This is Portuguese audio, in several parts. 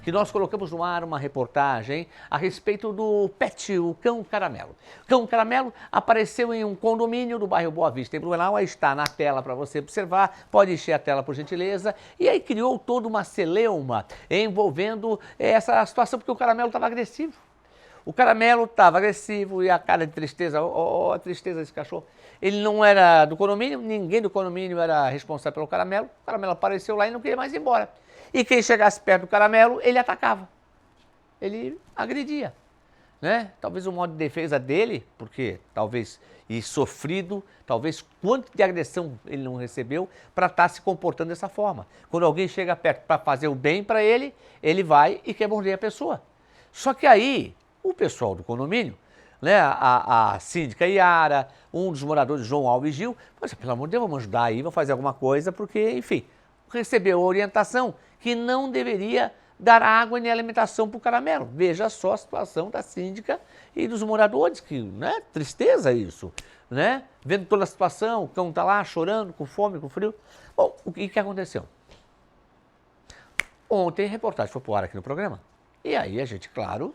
que nós colocamos no ar uma reportagem a respeito do pet, o cão caramelo. O cão caramelo apareceu em um condomínio do bairro Boa Vista, em Blumenau, aí está na tela para você observar, pode encher a tela por gentileza, e aí criou toda uma celeuma envolvendo essa situação, porque o caramelo estava agressivo. O caramelo estava agressivo e a cara de tristeza, a tristeza desse cachorro. Ele não era do condomínio, ninguém do condomínio era responsável pelo caramelo. O caramelo apareceu lá e não queria mais ir embora. E quem chegasse perto do caramelo, ele atacava. Ele agredia, né? Talvez o modo de defesa dele, porque talvez e sofrido, talvez quanto de agressão ele não recebeu para estar se comportando dessa forma. Quando alguém chega perto para fazer o bem para ele, ele vai e quer morder a pessoa. Só que aí o pessoal do condomínio, né, a síndica Iara, um dos moradores, João Alves Gil, mas pelo amor de Deus, vamos ajudar aí, vamos fazer alguma coisa, porque, enfim, recebeu a orientação que não deveria dar água nem alimentação para o caramelo. Veja só a situação da síndica e dos moradores, que, né, tristeza isso, né? Vendo toda a situação, o cão está lá chorando, com fome, com frio. Bom, o que aconteceu? Ontem a reportagem foi pro ar aqui no programa, e aí a gente, claro,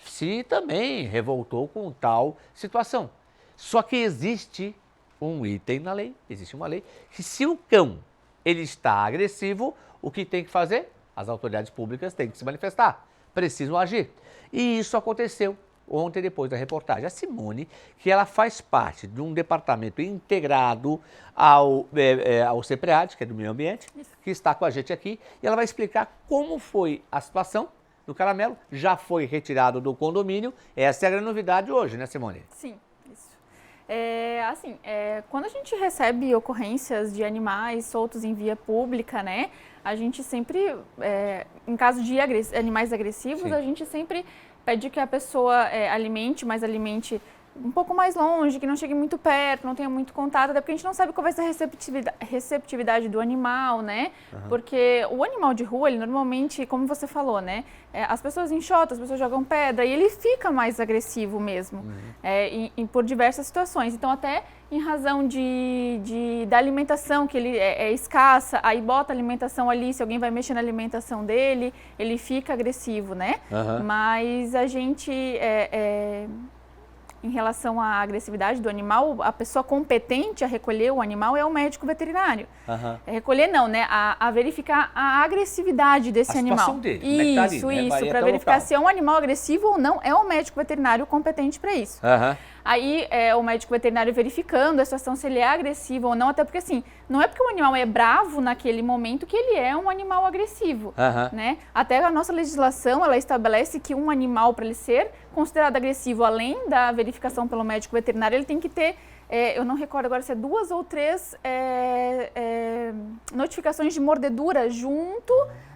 se também revoltou com tal situação. Só que existe um item na lei, existe uma lei, que se o cão ele está agressivo, o que tem que fazer? As autoridades públicas têm que se manifestar, precisam agir. E isso aconteceu ontem depois da reportagem. A Simone, que ela faz parte de um departamento integrado ao CEPREAD, que é do meio ambiente, que está com a gente aqui, e ela vai explicar como foi a situação do caramelo, já foi retirado do condomínio. Essa é a grande novidade hoje, né, Simone? Sim, isso. Quando a gente recebe ocorrências de animais soltos em via pública, né, a gente sempre, em caso de animais agressivos, sim, a gente sempre pede que a pessoa alimente um pouco mais longe, que não chegue muito perto, não tenha muito contato, até porque a gente não sabe qual vai ser a receptividade do animal, né? Uhum. Porque o animal de rua, ele normalmente, como você falou, né? As pessoas enxotam, as pessoas jogam pedra e ele fica mais agressivo mesmo, uhum, por diversas situações. Então, até em razão da alimentação, que ele é escassa, aí bota a alimentação ali, se alguém vai mexer na alimentação dele, ele fica agressivo, né? Uhum. Mas a gente... Em relação à agressividade do animal, a pessoa competente a recolher o animal é o médico veterinário. Uhum. Recolher não, né? A verificar a agressividade desse animal. Dele, isso, para verificar se é um animal agressivo ou não, é o médico veterinário competente para isso. Uhum. Aí o médico veterinário verificando a situação, se ele é agressivo ou não, até porque assim, não é porque o animal é bravo naquele momento que ele é um animal agressivo, né? Até a nossa legislação, ela estabelece que um animal, para ele ser considerado agressivo, além da verificação pelo médico veterinário, ele tem que ter, eu não recordo agora se é 2 ou 3 notificações de mordedura junto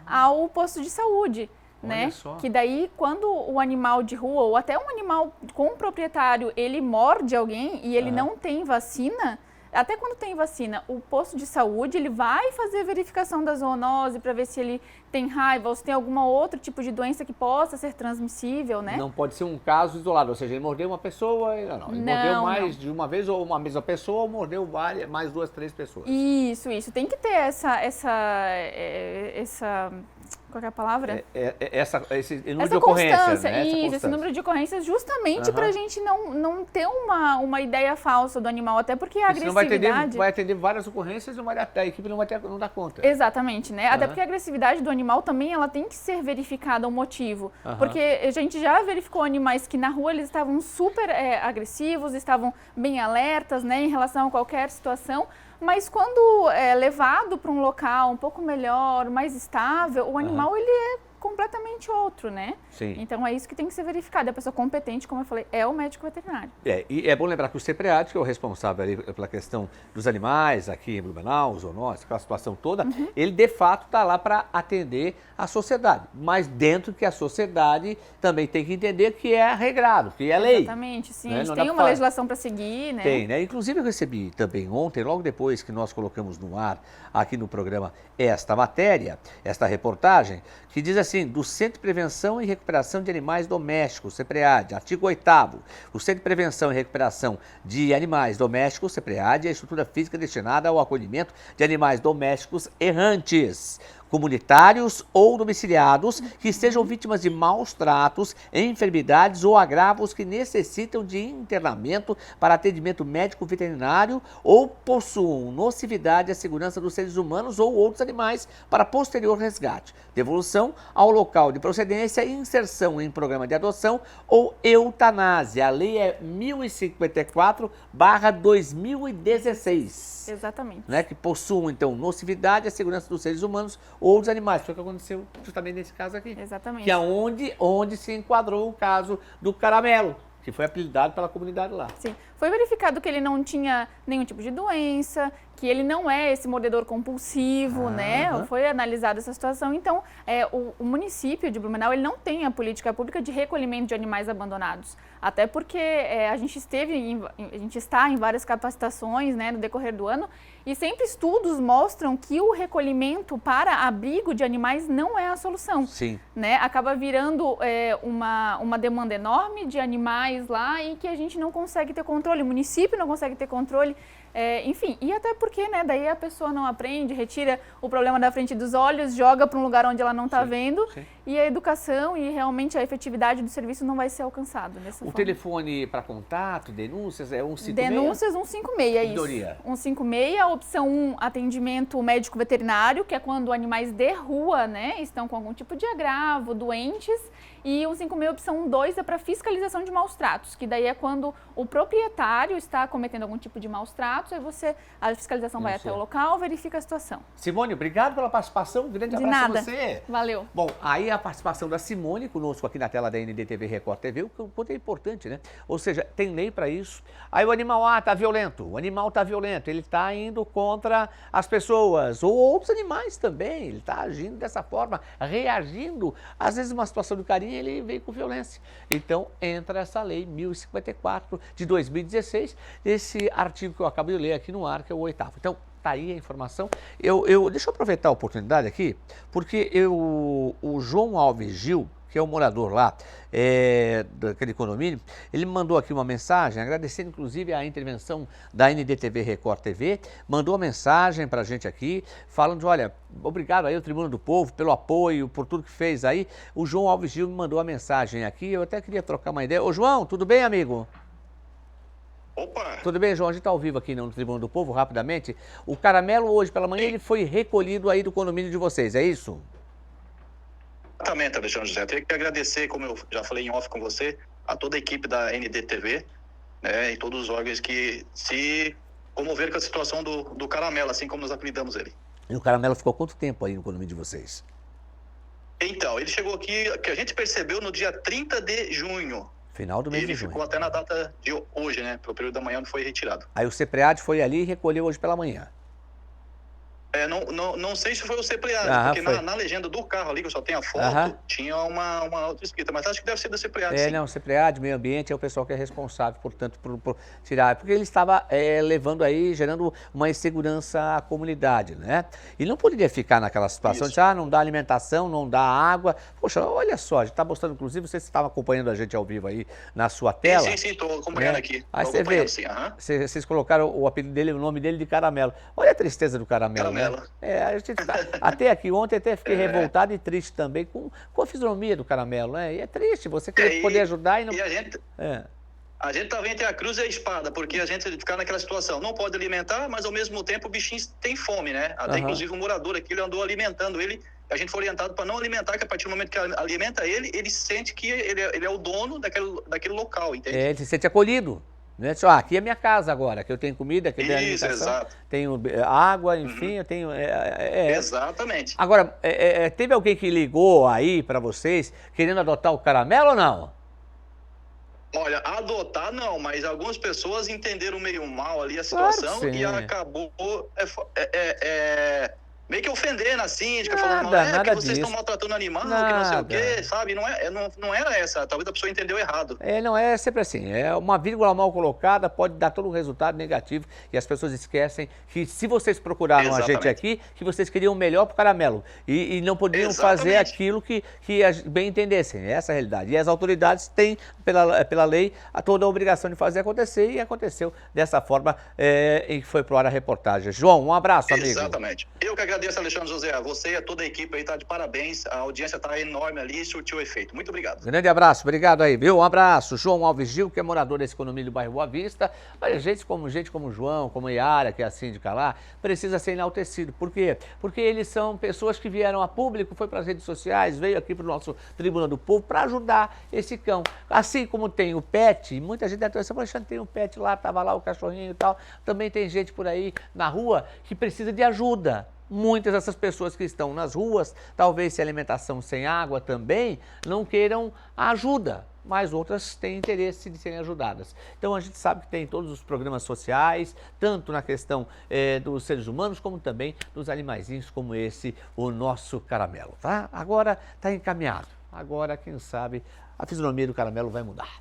ao posto de saúde. Né? Que daí, quando o animal de rua, ou até um animal com proprietário, ele morde alguém e ele não tem vacina, até quando tem vacina, o posto de saúde, ele vai fazer verificação da zoonose para ver se ele tem raiva ou se tem algum outro tipo de doença que possa ser transmissível, né? Não pode ser um caso isolado, ou seja, ele mordeu uma pessoa, ele mordeu mais de uma vez, ou uma mesma pessoa, ou mordeu mais 2, 3 pessoas. Isso. Tem que ter essa qual é a palavra? Esse número de ocorrências, né? Esse número de ocorrências justamente para a gente não ter uma ideia falsa do animal, até porque a agressividade... vai atender várias ocorrências e a equipe não dá conta. Exatamente, né? Até porque a agressividade do animal também, ela tem que ser verificada o motivo. Porque a gente já verificou animais que na rua eles estavam super agressivos, estavam bem alertas, né, em relação a qualquer situação. Mas quando é levado para um local um pouco melhor, mais estável, o animal ele é completamente outro, né? Sim. Então é isso que tem que ser verificado. A pessoa competente, como eu falei, é o médico veterinário. E é bom lembrar que o CEPREAD, que é o responsável ali pela questão dos animais aqui em Blumenau, zoonose, aquela situação toda, ele de fato está lá para atender a sociedade. Mas dentro que a sociedade também tem que entender que é regrado, que é lei. Exatamente, sim. Né? A gente tem uma legislação para seguir, né? Tem, né? Inclusive eu recebi também ontem, logo depois que nós colocamos no ar aqui no programa esta matéria, esta reportagem, que diz assim, do Centro de Prevenção e Recuperação de Animais Domésticos, CEPREAD, artigo 8º, o Centro de Prevenção e Recuperação de Animais Domésticos, CEPREAD, é a estrutura física destinada ao acolhimento de animais domésticos errantes, comunitários ou domiciliados que sejam vítimas de maus tratos, enfermidades ou agravos que necessitam de internamento para atendimento médico veterinário ou possuam nocividade à segurança dos seres humanos ou outros animais para posterior resgate, devolução ao local de procedência e inserção em programa de adoção ou eutanásia. A lei é 1054/2016. Exatamente. Né, que possuam, então, nocividade à segurança dos seres humanos ou dos animais. Foi o que aconteceu justamente nesse caso aqui. Exatamente. Que é onde se enquadrou o caso do Caramelo, que foi apelidado pela comunidade lá. Sim. Foi verificado que ele não tinha nenhum tipo de doença, que ele não é esse mordedor compulsivo, né? Foi analisada essa situação. Então, o município de Blumenau, ele não tem a política pública de recolhimento de animais abandonados. Até porque a gente está em várias capacitações, né, no decorrer do ano, e sempre estudos mostram que o recolhimento para abrigo de animais não é a solução. Sim. Né? Acaba virando uma demanda enorme de animais lá e que a gente não consegue ter controle, o município não consegue ter controle, enfim, e até porque, né, daí a pessoa não aprende, retira o problema da frente dos olhos, joga para um lugar onde ela não está vendo, e a educação e realmente a efetividade do serviço não vai ser alcançada dessa forma. O telefone para contato, denúncias, é 156? Denúncias 156, é isso. 156, a opção 1, atendimento médico veterinário, que é quando animais de rua, né, estão com algum tipo de agravo, doentes, e 156, opção 2, é para fiscalização de maus tratos, que daí é quando o proprietário está cometendo algum tipo de maus tratos, aí a fiscalização vai até o local, verifica a situação. Simone, obrigado pela participação, um grande abraço nada. a você. Valeu. Bom, aí a participação da Simone conosco aqui na tela da NDTV Record TV, o quanto é importante, né? Ou seja, tem lei para isso. Aí o animal está violento, ele está indo contra as pessoas, ou outros animais também, ele está agindo dessa forma, reagindo, às vezes uma situação de carinho, ele vem com violência. Então, entra essa lei 1054 de 2016, esse artigo que eu acabo de ler aqui no ar, que é o 8º. Então, tá aí a informação. Deixa eu aproveitar a oportunidade aqui, porque o João Alves Gil, que é um morador lá daquele condomínio, ele me mandou aqui uma mensagem, agradecendo inclusive a intervenção da NDTV Record TV, mandou uma mensagem para a gente aqui, falando de, olha, obrigado aí ao Tribuna do Povo pelo apoio, por tudo que fez aí. O João Alves Gil me mandou a mensagem aqui, eu até queria trocar uma ideia. Ô João, tudo bem, amigo? Opa! Tudo bem, João? A gente está ao vivo aqui no Tribuna do Povo, rapidamente. O Caramelo hoje pela manhã, ele foi recolhido aí do condomínio de vocês, é isso? Exatamente, Alexandre José. Tenho que agradecer, como eu já falei em off com você, a toda a equipe da NDTV, né, e todos os órgãos que se comoveram com a situação do Caramelo, assim como nós apelidamos ele. E o Caramelo ficou quanto tempo aí no condomínio de vocês? Então, ele chegou aqui, que a gente percebeu no dia 30 de junho. Final do mês de Ele junho. ficou até na data de hoje, né, pelo período da manhã, onde foi retirado. Aí o CEPREAD foi ali e recolheu hoje pela manhã. Não sei se foi o CEPREAD, porque na legenda do carro ali, que eu só tenho a foto, tinha uma outra escrita, mas acho que deve ser do CEPREAD, sim. Não, o CEPREAD, meio ambiente, é o pessoal que é responsável, portanto, por tirar, porque ele estava levando aí, gerando uma insegurança à comunidade, né? E não poderia ficar naquela situação de, não dá alimentação, não dá água. Poxa, olha só, a gente está mostrando, inclusive, você estava acompanhando a gente ao vivo aí na sua tela. Sim, estou acompanhando aqui. Aí você vê, vocês colocaram o apelido dele, o nome dele de Caramelo. Olha a tristeza do Caramelo, né? A gente até aqui ontem até fiquei revoltado e triste também com a fisionomia do Caramelo, né? E é triste, você querer poder ajudar e não... E a gente tá vendo entre a cruz e a espada, porque a gente ficar naquela situação, não pode alimentar, mas ao mesmo tempo o bichinho tem fome, né? Até inclusive um morador aqui, ele andou alimentando ele, a gente foi orientado para não alimentar, que a partir do momento que alimenta ele sente que ele é o dono daquele local, entende? Ele se sente acolhido. Né? Aqui é minha casa agora, que eu tenho comida, que eu tenho alimentação, tenho água, enfim, eu tenho... Exatamente. Agora, teve alguém que ligou aí para vocês querendo adotar o Caramelo ou não? Olha, adotar não, mas algumas pessoas entenderam meio mal ali a situação e acabou meio que ofendendo a síndica, falando, que vocês estão maltratando o animal, que não sei o quê, sabe? Não era essa, talvez a pessoa entendeu errado. Não é sempre assim, uma vírgula mal colocada pode dar todo um resultado negativo e as pessoas esquecem que se vocês procuraram a gente aqui, que vocês queriam o melhor para o Caramelo e não podiam fazer aquilo que bem entendessem, essa é a realidade. E as autoridades têm, pela lei, toda a obrigação de fazer acontecer e aconteceu dessa forma em que foi pro ar a reportagem. João, um abraço, amigo. Exatamente. Eu que agradeço. agradeço, Alexandre José. Você e toda a equipe aí está de parabéns. A audiência está enorme ali e surtiu efeito. Muito obrigado. Grande abraço, obrigado aí, viu? Um abraço. João Alves Gil, que é morador desse condomínio do bairro Boa Vista. Olha, gente como João, como Yara, que é a síndica lá, precisa ser enaltecido. Por quê? Porque eles são pessoas que vieram a público, foi para as redes sociais, veio aqui para o nosso Tribuna do Povo para ajudar esse cão. Assim como tem o pet, muita gente deve pensar, Alexandre, tem um pet lá, estava lá o cachorrinho e tal. Também tem gente por aí na rua que precisa de ajuda. Muitas dessas pessoas que estão nas ruas, talvez sem alimentação, sem água também, não queiram ajuda, mas outras têm interesse de serem ajudadas. Então a gente sabe que tem todos os programas sociais, tanto na questão dos seres humanos, como também dos animaizinhos, como esse, o nosso caramelo, tá? Agora está encaminhado. Agora, quem sabe, a fisionomia do caramelo vai mudar.